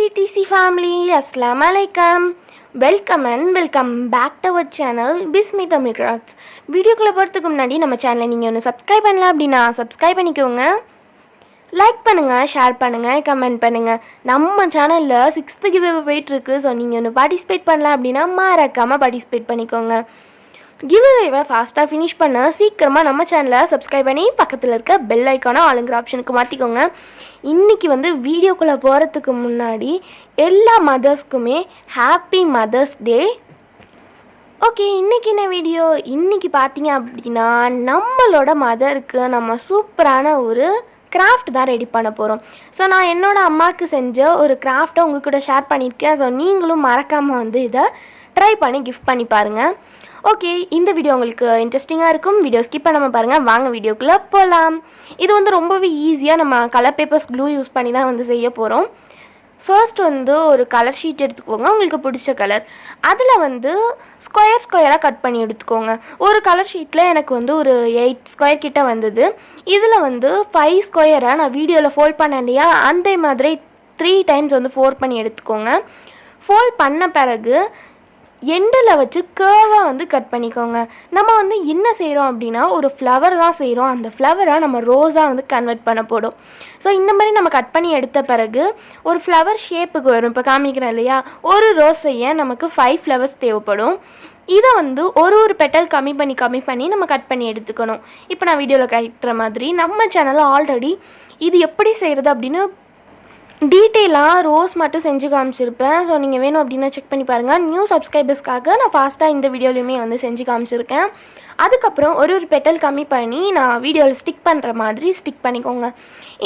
BTC family, Assalamu alaikum. Welcome back to our channel Bismi Tamil Crafts. வீடியோக்குள்ள போறதுக்கு முன்னாடி நம்ம சேனலை நீங்க இன்னும் subscribe பண்ணல அப்படினா subscribe பண்ணிக்கோங்க. லைக் பண்ணுங்க, ஷேர் பண்ணுங்க, கமெண்ட் பண்ணுங்க. நம்ம சேனல்ல 6th giveaway போயிட்டு இருக்கு. சோ நீங்க இன்னும் பார்ட்டிசிபேட் பண்ணல அப்படினா மறக்காம பார்ட்டிசிபேட் பண்ணிக்கோங்க. giveaway ஃபாஸ்ட்டாக ஃபினிஷ் பண்ண சீக்கிரமாக நம்ம சேனலை சப்ஸ்கிரைப் பண்ணி பக்கத்தில் இருக்க பெல் ஐக்கானை ஆளுங்கிற ஆப்ஷனுக்கு மாற்றிக்கோங்க. இன்றைக்கி வீடியோக்குள்ளே போகிறதுக்கு முன்னாடி எல்லா மதர்ஸ்க்குமே ஹாப்பி மதர்ஸ் டே. ஓகே, இன்றைக்கி என்ன வீடியோ? இன்றைக்கி பார்த்தீங்க அப்படின்னா நம்மளோட மதருக்கு நம்ம சூப்பரான ஒரு கிராஃப்ட் தான் ரெடி பண்ண போகிறோம். ஸோ நான் என்னோடய அம்மாவுக்கு செஞ்ச ஒரு கிராஃப்ட்டை உங்கள் கூட ஷேர் பண்ணியிருக்கேன். ஸோ நீங்களும் மறக்காமல் இதை ட்ரை பண்ணி கிஃப்ட் பண்ணி பாருங்கள். ஓகே, இந்த வீடியோ உங்களுக்கு இன்ட்ரெஸ்டிங்காக இருக்கும். வீடியோ ஸ்கிப் பண்ணாமல் பாருங்கள். வாங்க வீடியோக்குள்ளே போகலாம். இது ரொம்பவே ஈஸியாக நம்ம கலர் பேப்பர்ஸ் க்ளூ யூஸ் பண்ணி தான் செய்ய போகிறோம். ஃபர்ஸ்ட் ஒரு கலர் ஷீட் எடுத்துக்கோங்க, உங்களுக்கு பிடிச்ச கலர். அதில் ஸ்கொயராக கட் பண்ணி எடுத்துக்கோங்க. ஒரு கலர் ஷீட்டில் எனக்கு ஒரு 8 ஸ்கொயர் கிட்ட வந்தது. இதில் 5 ஸ்கொயரை நான் வீடியோவில் ஃபோல்ட் பண்ணேன் இல்லையா, அந்த மாதிரி 3 டைம்ஸ் ஃபோல்ட் பண்ணி எடுத்துக்கோங்க. ஃபோல்ட் பண்ண பிறகு எண்டில் வச்சு கேர்வாக கட் பண்ணிக்கோங்க. நம்ம என்ன செய்கிறோம் அப்படின்னா ஒரு ஃப்ளவர் தான் செய்கிறோம். அந்த ஃப்ளவரை நம்ம ரோஸாக கன்வெர்ட் பண்ண போடும். ஸோ இந்த மாதிரி நம்ம கட் பண்ணி எடுத்த பிறகு ஒரு ஃப்ளவர் ஷேப்புக்கு வரும். இப்போ காமிக்கிறேன் இல்லையா, ஒரு ரோஸ் செய்ய நமக்கு 5 ஃப்ளவர்ஸ் தேவைப்படும். இதை ஒரு பெட்டல் கம்மி பண்ணி நம்ம கட் பண்ணி எடுத்துக்கணும். இப்போ நான் வீடியோவில் காட்டுற மாதிரி நம்ம சேனலில் ஆல்ரெடி இது எப்படி செய்கிறது அப்படின்னு டீட்டெயிலாக ரோஸ் மட்டும் செஞ்சு காமிச்சிருப்பேன். ஸோ நீங்கள் வேணும் அப்படின்னா செக் பண்ணி பாருங்கள். நியூ சப்ஸ்கிரைபர்ஸ்க்காக நான் ஃபாஸ்ட்டாக இந்த வீடியோலையுமே செஞ்சு காமிச்சிருக்கேன். அதுக்கப்புறம் ஒரு பெட்டல் கம்மி பண்ணி நான் வீடியோவில் ஸ்டிக் பண்ணுற மாதிரி ஸ்டிக் பண்ணிக்கோங்க.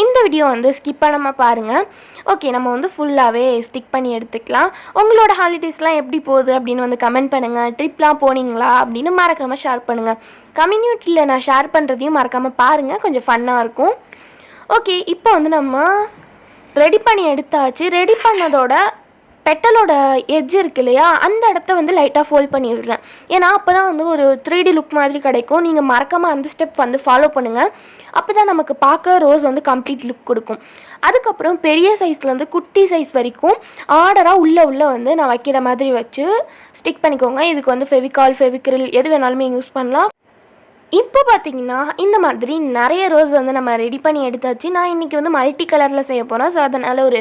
இந்த வீடியோ ஸ்கிப் பண்ணாமல் பாருங்கள். ஓகே, நம்ம ஃபுல்லாகவே ஸ்டிக் பண்ணி எடுத்துக்கலாம். உங்களோட ஹாலிடேஸ்லாம் எப்படி போகுது அப்படின்னு கமெண்ட் பண்ணுங்கள். ட்ரிப்லாம் போனீங்களா அப்படின்னு மறக்காமல் ஷேர் பண்ணுங்கள். கம்யூனிட்டியில் நான் ஷேர் பண்ணுறதையும் மறக்காமல் பாருங்கள், கொஞ்சம் ஃபன்னாக இருக்கும். ஓகே, இப்போ நம்ம ரெடி பண்ணி எடுத்தாச்சு. ரெடி பண்ணதோட பெட்டலோட எட்ஜ் இருக்கு இல்லையா, அந்த இடத்த லைட்டாக ஃபோல்ட் பண்ணி விடுறேன். ஏன்னா அப்போ தான் ஒரு 3D லுக் மாதிரி கிடைக்கும். நீங்கள் மறக்காமல் அந்த ஸ்டெப் ஃபாலோ பண்ணுங்கள். அப்போ தான் நமக்கு பார்க்க ரோஸ் கம்ப்ளீட் லுக் கொடுக்கும். அதுக்கப்புறம் பெரிய சைஸ்லேருந்து குட்டி சைஸ் வரைக்கும் ஆர்டராக உள்ளே நான் வைக்கிற மாதிரி வச்சு ஸ்டிக் பண்ணிக்கோங்க. இதுக்கு ஃபெவிகால், ஃபெவிக்ரில் எது வேணாலுமே யூஸ் பண்ணலாம். இப்போ பார்த்தீங்கன்னா இந்த மாதிரி நிறைய ரோஸ் நம்ம ரெடி பண்ணி எடுத்தாச்சு. நான் இன்றைக்கி மல்டி கலரில் செய்ய போகிறேன். ஸோ அதனால் ஒரு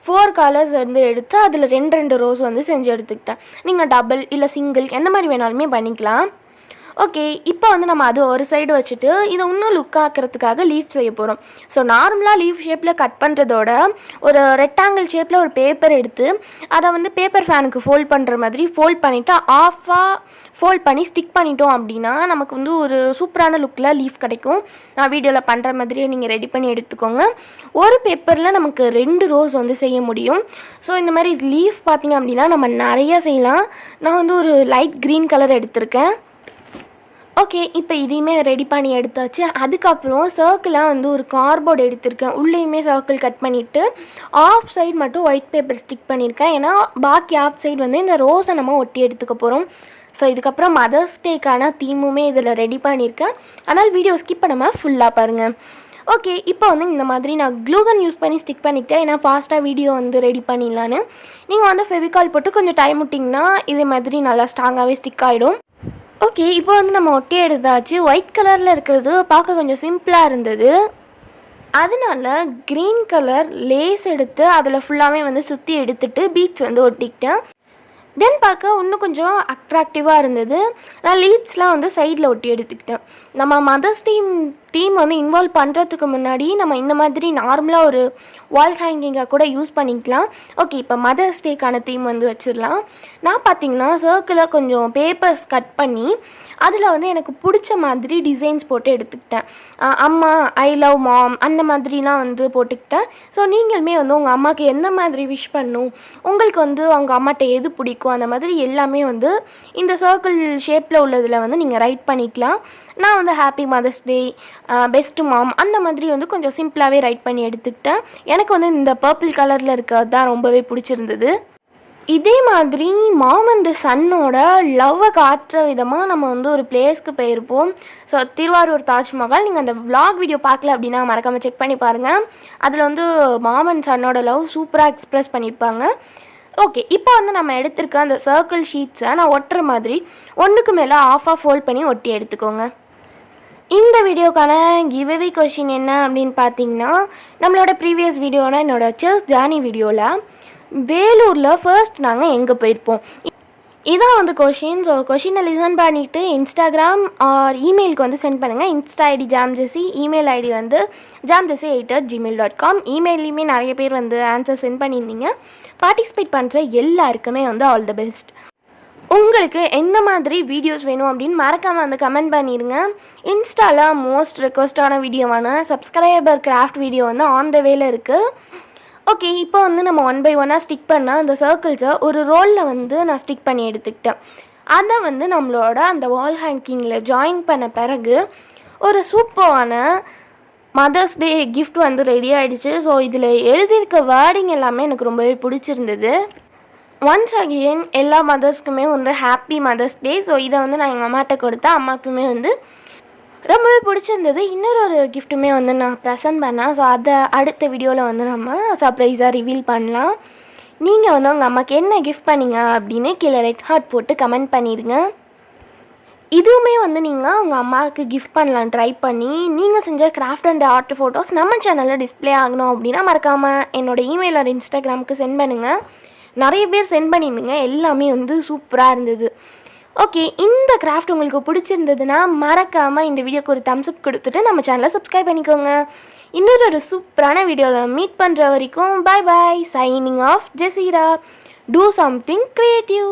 4 கலர்ஸ் எடுத்து அதில் 2 ரோஸ் செஞ்சு எடுத்துக்கிட்டேன். நீங்கள் டபுள் இல்லை சிங்கிள் எந்த மாதிரி வேணாலுமே பண்ணிக்கலாம். ஓகே, இப்போ நம்ம அது ஒரு சைடு வச்சுட்டு இதை இன்னும் லுக் ஆக்கிறதுக்காக லீஃப் செய்ய போகிறோம். ஸோ நார்மலாக லீஃப் ஷேப்பில் கட் பண்ணுறதோட ஒரு ரெக்டாங்கிள் ஷேப்பில் ஒரு பேப்பர் எடுத்து அதை பேப்பர் ஃபேனுக்கு ஃபோல்ட் பண்ணுற மாதிரி ஃபோல்ட் பண்ணிவிட்டு ஆஃபாக ஃபோல்ட் பண்ணி ஸ்டிக் பண்ணிட்டோம் அப்படின்னா நமக்கு ஒரு சூப்பரான லுக்கில் லீஃப் கிடைக்கும். நான் வீடியோவில் பண்ணுற மாதிரியே நீங்கள் ரெடி பண்ணி எடுத்துக்கோங்க. ஒரு பேப்பரில் நமக்கு 2 ரோஸ் செய்ய முடியும். ஸோ இந்த மாதிரி லீஃப் பார்த்திங்க அப்படின்னா நம்ம நிறையா செய்யலாம். நான் ஒரு லைட் க்ரீன் கலர் எடுத்திருக்கேன். ஓகே, இப்போ இதையுமே ரெடி பண்ணி எடுத்தாச்சு. அதுக்கப்புறம் சர்க்கிளாக ஒரு கார்ட்போர்டு எடுத்திருக்கேன். உள்ளேயுமே சர்க்கிள் கட் பண்ணிவிட்டு ஆஃப் சைடு மட்டும் ஒயிட் பேப்பர் ஸ்டிக் பண்ணியிருக்கேன். ஏன்னா பாக்கி ஆஃப் சைடு இந்த ரோஸை நம்ம ஒட்டி எடுத்துக்க போகிறோம். ஸோ இதுக்கப்புறம் மதர்ஸ் டேக்கான தீமுமே இதில் ரெடி பண்ணியிருக்கேன். ஆனால் வீடியோ ஸ்கிப் பண்ணாமல் ஃபுல்லாக பாருங்கள். ஓகே, இப்போ இந்த மாதிரி நான் க்ளூகன் யூஸ் பண்ணி ஸ்டிக் பண்ணிக்கிட்டேன். ஏன்னா ஃபாஸ்ட்டாக வீடியோ ரெடி பண்ணிடலான்னு. நீங்கள் ஃபெவிகால் போட்டு கொஞ்சம் டைம் விட்டிங்கன்னா இதே மாதிரி நல்லா ஸ்ட்ராங்காகவே ஸ்டிக் ஆகிடும். ஓகே, இப்போ நம்ம ஒட்டி எடுத்தாச்சு. ஒயிட் கலரில் இருக்கிறது பார்க்க கொஞ்சம் சிம்பிளாக இருந்தது. அதனால க்ரீன் கலர் லேஸ் எடுத்து அதில் ஃபுல்லாகவே சுற்றி எடுத்துகிட்டு பீட்ஸ் ஒட்டிக்கிட்டேன். தென் பார்க்க இன்னும் கொஞ்சம் அட்ராக்டிவாக இருந்தது. நான் லீவ்ஸ்லாம் சைடில் ஒட்டி எடுத்துக்கிட்டேன். நம்ம மதர்ஸ் டீம் இன்வால்வ் பண்ணுறதுக்கு முன்னாடி நம்ம இந்த மாதிரி நார்மலாக ஒரு வால் ஹேங்கிங்காக கூட யூஸ் பண்ணிக்கலாம். ஓகே, இப்போ மதர்ஸ் டேக்கான தீம் வச்சிடலாம். நான் பார்த்திங்கன்னா சர்க்கிளில் கொஞ்சம் பேப்பர்ஸ் கட் பண்ணி அதில் எனக்கு பிடிச்ச மாதிரி டிசைன்ஸ் போட்டு எடுத்துக்கிட்டேன். அம்மா, ஐ லவ் மாம் அந்த மாதிரிலாம் போட்டுக்கிட்டேன். ஸோ நீங்களுமே உங்கள் அம்மாவுக்கு எந்த மாதிரி விஷ் பண்ணணும், உங்களுக்கு அவங்க அம்மாட்ட எது பிடிக்கும், அந்த மாதிரி எல்லாமே இந்த சர்க்கிள் ஷேப்பில் உள்ளதில் நீங்கள் ரைட் பண்ணிக்கலாம். நான் ஹாப்பி மதர்ஸ் டே, பெஸ்ட் மாம் அந்த மாதிரி கொஞ்சம் சிம்பிளாகவே ரைட் பண்ணி எடுத்துக்கிட்டேன். எனக்கு இந்த பர்பிள் கலரில் இருக்கிறது தான் ரொம்பவே பிடிச்சிருந்தது. இதே மாதிரி மாம் அண்ட் சன்னோட லவ்வை காட்டுற விதமாக நம்ம வந்து ஒரு பிளேஸ்க்கு போயிருப்போம். ஸோ திருவாரூர் தாஜ்மஹால். நீங்கள் அந்த விலாக் வீடியோ பார்க்கல அப்படின்னா மறக்காமல் செக் பண்ணி பாருங்கள். அதில் வந்து மாம் அண்ட் சன்னோட லவ் சூப்பராக எக்ஸ்ப்ரெஸ் பண்ணியிருப்பாங்க. ஓகே, இப்போ வந்து நம்ம எடுத்திருக்க அந்த சர்க்கிள் ஷீட்ஸை நான் ஒட்டுற மாதிரி ஒன்றுக்கு மேலே ஆஃபாக ஃபோல்ட் பண்ணி ஒட்டி எடுத்துக்கோங்க. இந்த வீடியோக்கான கிவ்அவே கொஷின் என்ன அப்படின்னு பார்த்தீங்கன்னா, நம்மளோட ப்ரீவியஸ் வீடியோனா என்னோடய சர்ச் ஜர்னி வீடியோவில் வேலூரில் ஃபர்ஸ்ட் நாங்கள் எங்கே போயிருப்போம் இதான் வந்து கொஷின். ஸோ கொஷினை லிசன் பண்ணிவிட்டு இன்ஸ்டாகிராம் ஆர் இமெயிலுக்கு வந்து சென்ட் பண்ணுங்கள். இன்ஸ்டா ஐடி ஜாம்ஜெசி, இமெயில் ஐடி வந்து jamjesi8@gmail.com. இமெயிலையுமே நிறைய பேர் வந்து ஆன்சர் சென்ட் பண்ணியிருந்தீங்க. பார்ட்டிசிபேட் பண்ணுற எல்லாருக்குமே வந்து ஆல் த பெஸ்ட். உங்களுக்கு எந்த மாதிரி வீடியோஸ் வேணும் அப்படின்னு மறக்காமல் வந்து கமெண்ட் பண்ணிடுங்க. இன்ஸ்டாவில் மோஸ்ட் ரெக்வஸ்டான வீடியோவான சப்ஸ்கிரைபர் கிராஃப்ட் வீடியோ வந்து ஆன் த வேல இருக்குது. ஓகே, இப்போ வந்து நம்ம 1 by 1 ஸ்டிக் பண்ண அந்த சர்க்கிள்ஸை ஒரு ரோலில் வந்து நான் ஸ்டிக் பண்ணி எடுத்துக்கிட்டேன். அதை வந்து நம்மளோட அந்த வால் ஹேங்கிங்கில் ஜாயின் பண்ண பிறகு ஒரு சூப்பரான மதர்ஸ் டே கிஃப்ட் வந்து ரெடி ஆகிடுச்சு. ஸோ இதில் எழுதியிருக்க வேர்டிங் எல்லாமே எனக்கு ரொம்பவே பிடிச்சிருந்தது. ஒன்ஸ் அகெயின் எல்லா மதர்ஸ்க்குமே வந்து ஹாப்பி மதர்ஸ் டே. ஸோ இதை வந்து நான் எங்கள் அம்மாட்ட கொடுத்தேன். அம்மாவுக்குமே வந்து ரொம்பவே பிடிச்சிருந்தது. இன்னொரு கிஃப்ட்டுமே வந்து நான் ப்ரெசென்ட் பண்ணேன். ஸோ அதை அடுத்த வீடியோவில் வந்து நம்ம சர்ப்ரைஸாக ரிவீல் பண்ணலாம். நீங்கள் வந்து உங்கள் அம்மாவுக்கு என்ன கிஃப்ட் பண்ணிங்க அப்படின்னு கீழே ரெட் ஹார்ட் போட்டு கமெண்ட் பண்ணிடுங்க. இதுவுமே வந்து நீங்கள் உங்கள் அம்மாவுக்கு கிஃப்ட் பண்ணலாம் ட்ரை பண்ணி. நீங்கள் செஞ்ச கிராஃப்ட் அண்ட் ஆர்ட் ஃபோட்டோஸ் நம்ம சேனலில் டிஸ்பிளே ஆகணும் அப்படின்னா மறக்காமல் என்னோடய இமெயில் ஆர் இன்ஸ்டாகிராமுக்கு சென்ட் பண்ணுங்கள். நிறைய பேர் சென்ட் பண்ணியிருந்தீங்க. எல்லாமே வந்து சூப்பராக இருந்தது. ஓகே, இந்த கிராஃப்ட் உங்களுக்கு பிடிச்சிருந்ததுன்னா மறக்காமல் இந்த வீடியோக்கு ஒரு தம்ஸ் அப் கொடுத்துட்டு நம்ம சேனலை சப்ஸ்கிரைப் பண்ணிக்கோங்க. இன்னொரு சூப்பரான வீடியோவில் மீட் பண்ணுற வரைக்கும் bye bye. Signing off Jazeera. Do something creative.